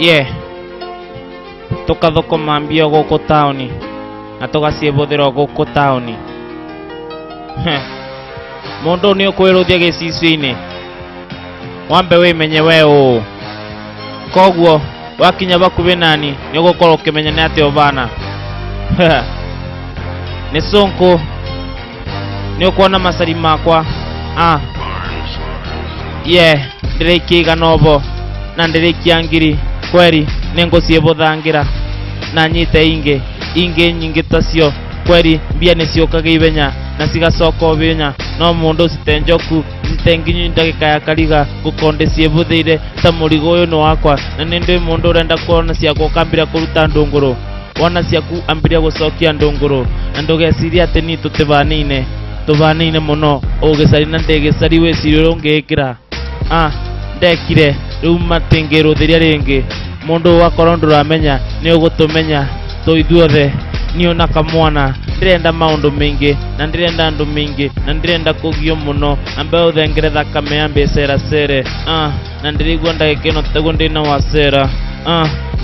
Yeah. Tukathokoma mbio guku taoni na tugaciibũthĩra guku taoni. Mundu ni ukwiruthia gicicio-ini wambe wimenye we ũ. Koguo wakinya bakuvi nani ni ugukorwo ukimenya ni ati ubana. Ni Sonko ni ukuona macari makwa. Yeah, ndirikia nobo na ndirikia ngiri kweri ninguciibuthangira na nyite ingi nyingi tacio kweri mbia niciukaga ibenya na cigacoka binya no mundu citenjoku ntenginyu ndagika ya kariga gukonde ciibuthiire ta murigo uyu ni wakwa na nindi mundu urenda kuona ciaku ukambira kuruta ndunguru wona ciaku ambiria gucokia ndunguru na ndugeciria ati ni tubanine muno ugicari na ndigicari wiciri urungikira ndekire riu matingiruthiria ringi mundu wakorwo nduramenya ni ugutumenya tuithuothe ni ona kamwana ndirenda maundu maingi na ndirenda andu maingi na ndirenda kugio muno ambe uthengere thakame ambe ceracere na ndirigua ndagika ino taguo ndina wacera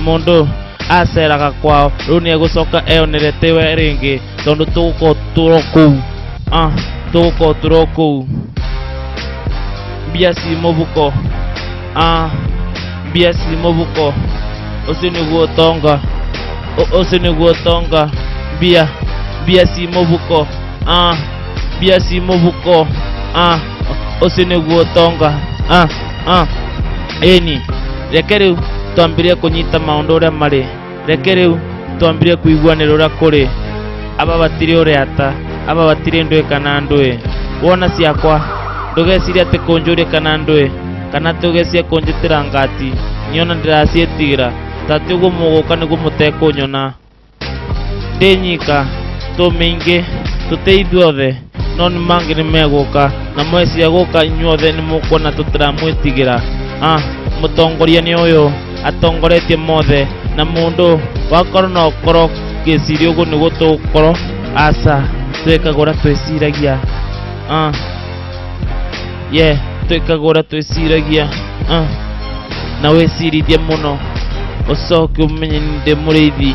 mundu aceraga kwao riu ni egucoka eonere tiwe ringi tondu tugukorwo turo kuu mbia ci mubuko mbia ci mubuko ucio niguo tonga mbia ci mubuko mbia ci mubuko ucio niguo tonga eni reke riu twambirie kunyita maundu uria mari reke riu twambirie kuiguanira uria kuri aba batiri uriata aba batiri ndui kana ndui wona ciakwa ndugeciria ati kunjuria kana ndui kana tugecie kunjitira ngati niona ndiracietigira tati uguo muguka niguo mutekunyona ndi nyika tumingi tuteithuothe no ni mangi ni meguka na mweciria guka inyuothe ni mukuona tutiramwitigira mutongoria ni uyu atongoretie mothe na mundu wakorwo no korwo giciria uguo niguo tugukorwo aca twikagura twiciragia yeah twikagura twiciragia na wicirithie muno ucoke umenye ndi muriithi